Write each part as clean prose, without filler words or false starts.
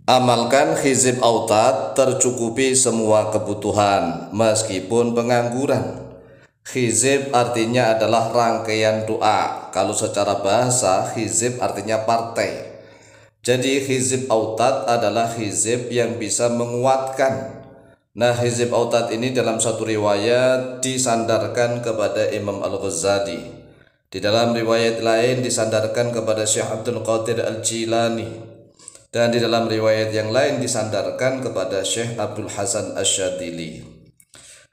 Amalkan hizib autat tercukupi semua kebutuhan meskipun pengangguran. Hizib artinya adalah rangkaian doa. Kalau secara bahasa hizib artinya partai. Jadi hizib autat adalah hizib yang bisa menguatkan. Nah, hizib autat ini dalam satu riwayat disandarkan kepada Imam Al-Ghazali. Di dalam riwayat lain disandarkan kepada Syekh Abdul Qadir Al-Jilani. Dan di dalam riwayat yang lain disandarkan kepada Syekh Abdul Hasan Asyadili.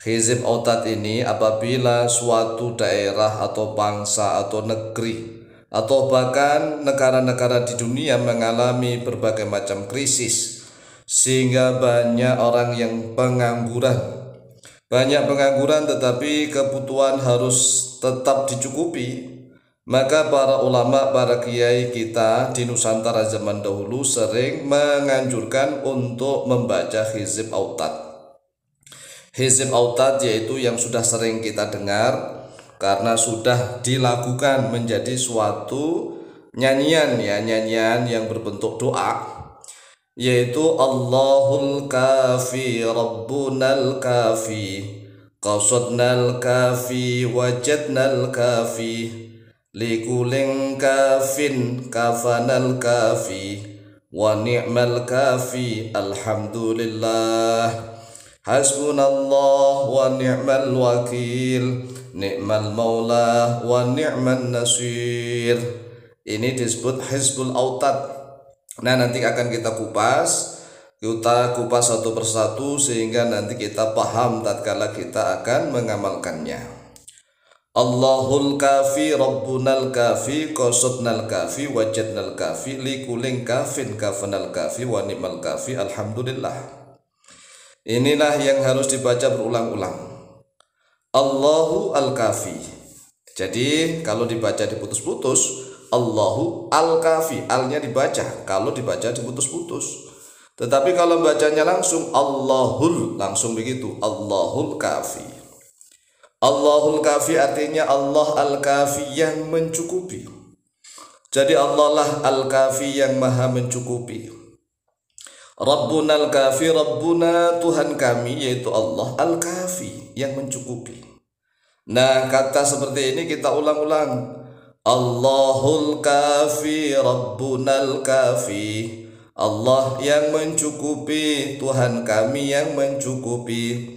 Hizib autat ini apabila suatu daerah atau bangsa atau negeri atau bahkan negara-negara di dunia mengalami berbagai macam krisis sehingga banyak orang yang pengangguran. Banyak pengangguran tetapi kebutuhan harus tetap dicukupi. Maka para ulama, para kiai kita di Nusantara zaman dahulu sering menganjurkan untuk membaca hizib autat. Hizib autat yaitu yang sudah sering kita dengar karena sudah dilakukan menjadi suatu nyanyian yang berbentuk doa, yaitu Allahul kafi Rabbunal kafi qasadnal kafi wajadnal kafi likuling kafin kafanal kafi wa ni'mal kafi alhamdulillah hasbunallah wa ni'mal wakil ni'mal maula wa ni'man nasir. Ini disebut hizbul autat. Nah, nanti akan kita kupas satu persatu sehingga nanti kita paham tatkala kita akan mengamalkannya. Allahul kafi Rabbunal kafi qasadnal kafi wajadnal kafi likuling kafin kafanal kafi wa ni'mal kafi alhamdulillah. Inilah yang harus dibaca berulang-ulang. Allahu al-kafi. Jadi kalau dibaca diputus-putus, Allahu al-kafi, alnya dibaca. Kalau dibaca diputus-putus. Tetapi kalau bacanya langsung Allahul, langsung begitu, Allahul kafi. Allahul kafi artinya Allah al-kafi yang mencukupi. Jadi Allah lah al-kafi yang maha mencukupi. Rabbunal kafi, Rabbuna Tuhan kami yaitu Allah al-kafi yang mencukupi. Nah, kata seperti ini kita ulang-ulang. Allahul kafi, Rabbunal kafi. Allah yang mencukupi, Tuhan kami yang mencukupi.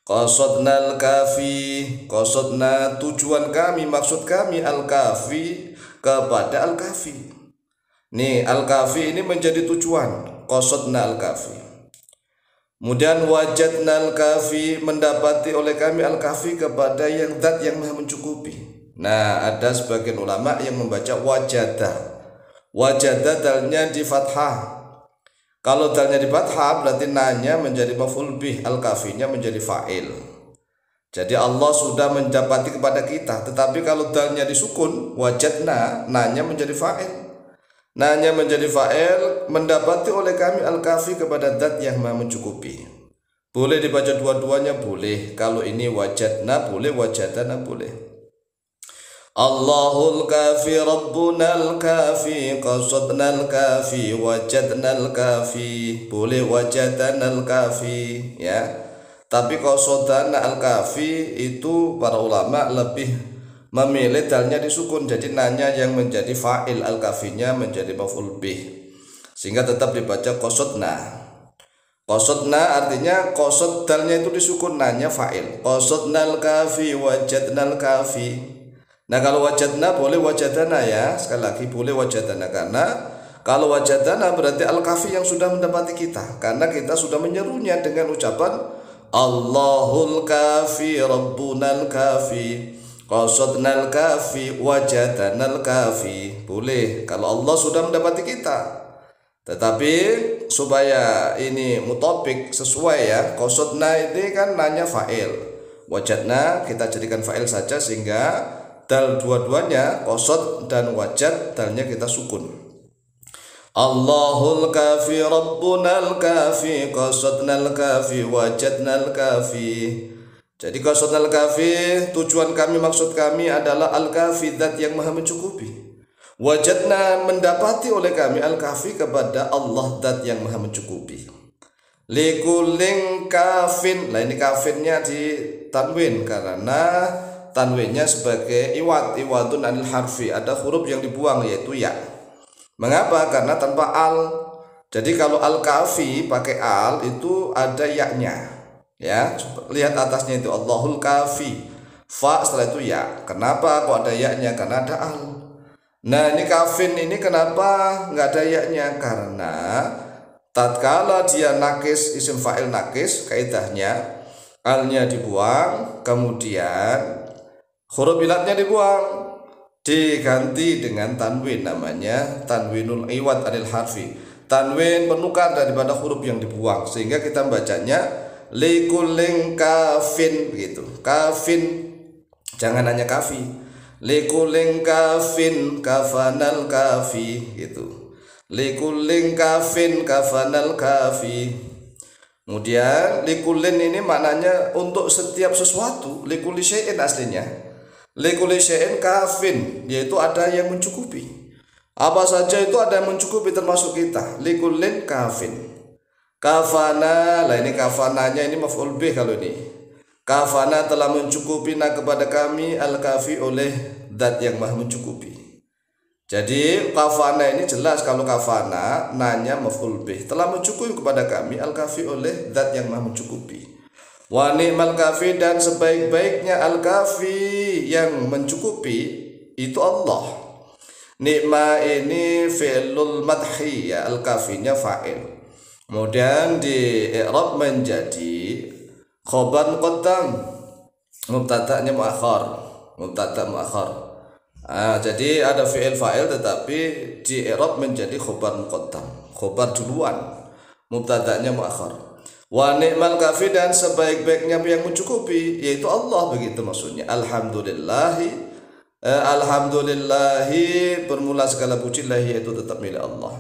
Qasadnal kafi, qasadna tujuan kami, maksud kami al-kafi kepada al-kafi. Nih, al-kafi ini menjadi tujuan, qasadna al-kafi. Kemudian wajadnal kafi, mendapati oleh kami al-kafi kepada yang zat yang maha mencukupi. Nah, ada sebagian ulama yang membaca wajadah. Wajadah dalnya di fathah. Kalau dalnya di fathah berarti nanya menjadi maf'ul bih, al-kafinya menjadi fa'il. Jadi Allah sudah mendapati kepada kita. Tetapi kalau dalnya disukun, wajadna, nanya menjadi fa'il. Nanya menjadi fa'il, mendapati oleh kami al-kafi kepada zat yang maha mencukupi. Boleh dibaca dua-duanya, boleh. Kalau ini wajadna boleh, wajadana boleh. Allahul kafi Rabbunal kafi qasadnal kafi wajadnal kafi. Boleh wajadanal kafi ya. Tapi qasadana al kafi itu para ulama lebih memilih dalnya disukun. Jadi nanya yang menjadi fa'il, al kafinya menjadi maf'ul bih. Sehingga tetap dibaca qasadna. Qasadna artinya qasad dalnya itu disukun, nanya fa'il. Qasadnal kafi wajadnal kafi. Nah, kalau wajadna boleh wajadana ya. Sekali lagi boleh wajadana karena kalau wajadana berarti al-kafi yang sudah mendapati kita. Karena kita sudah menyerunya dengan ucapan Allahul kafi Rabbunal kafi qasadnal kafi wajadanal kafi. Boleh kalau Allah sudah mendapati kita. Tetapi supaya ini mutopik sesuai ya, qasadna ini kan nanya fa'il. Wajadna kita jadikan fa'il saja sehingga dal dua-duanya qasad dan wajad dalnya kita sukun. Allahul kafi Rabbunal kafi qasadnal kafi wajadnal kafi. Jadi qasadnal kafi tujuan kami, maksud kami adalah al-kafi zat yang maha mencukupi. Wajadna mendapati oleh kami al-kafi kepada Allah dat yang maha mencukupi. Likuling kafin. Nah ini kafinnya di tanwin karena tanwinnya sebagai iwadun anil harfi, ada huruf yang dibuang yaitu ya. Mengapa? Karena tanpa al. Jadi kalau al-kafi pakai al itu ada yaknya. Ya, lihat atasnya itu Allahul kafi. Fa setelah itu ya. Kenapa kok ada yaknya? Karena ada al. Nah ini kafin ini kenapa nggak ada yaknya? Karena tatkala dia nakis, isim fa'il nakis, kaidahnya alnya dibuang, kemudian huruf ilatnya dibuang, diganti dengan tanwin, namanya tanwinul iwad anil harfi, tanwin penukar daripada huruf yang dibuang, sehingga kita bacanya likuling kafin gitu. Kafin, jangan hanya kafi. Likuling kafin kafanal kafi gitu. Likuling kafin kafanal kafi. Kemudian likulin ini maknanya untuk setiap sesuatu. Likuli syai'in aslinya. Likuli syai'in kafin, yaitu ada yang mencukupi. Apa saja itu ada yang mencukupi termasuk kita. Likulin kafin. Kafana, lah ini kafananya ini maf'ul bih kalau ini. Kafana telah mencukupi kepada kami al-kafi oleh zat yang maha mencukupi. Jadi kafana ini jelas kalau kafana nanya maf'ul bih, telah mencukupi kepada kami al-kafi oleh zat yang maha mencukupi. Wa ni'mal kafi, dan sebaik-baiknya al-kafi yang mencukupi itu Allah. Ni'ma ini fi'lul madhi ya, al-kafinya fa'il. Kemudian di i'rab menjadi khobar muqaddam, mubtada'nya muakhar, mubtada' muakhar. Jadi ada fi'il fa'il tetapi di i'rab menjadi khobar muqaddam, khobar duluan, mubtada'nya muakhar. Wa ni'mal kafi, dan sebaik-baiknya yang mencukupi yaitu Allah, begitu maksudnya. Alhamdulillahi, alhamdulillahi, bermula segala puji lahi, yaitu tetap milik Allah.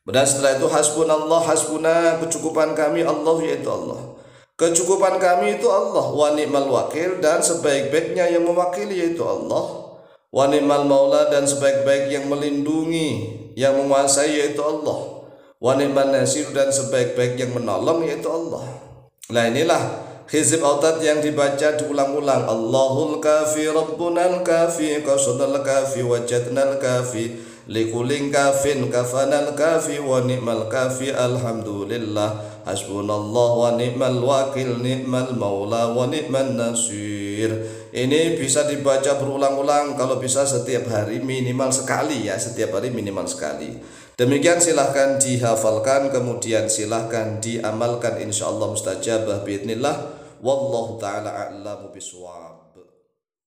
Dan setelah itu hasbunallah, hasbuna, kecukupan kami Allah, yaitu Allah. Kecukupan kami itu Allah. Wa ni'mal wakil, dan sebaik-baiknya yang mewakili yaitu Allah. Wa ni'mal maula, dan sebaik-baik yang melindungi, yang menguasai yaitu Allah. Wa ni'man nasir, dan sebaik-baik yang menolong yaitu Allah. Nah inilah hizib autad yang dibaca diulang-ulang. Allahul kafi, Rabbunal kafi, qasadal kafi, wajadnal kafi, likuling kafin kafanal kafi, wa ni'mal kafi, alhamdulillah, hasbunallah wa ni'mal wakil, ni'mal maula wa ni'man nasir. Ini bisa dibaca berulang-ulang, kalau bisa setiap hari minimal sekali ya, setiap hari minimal sekali. Demikian silahkan dihafalkan, kemudian silahkan diamalkan, insyaallah mustajabah biidznillah. Wallahu ta'ala a'lamu bishawab.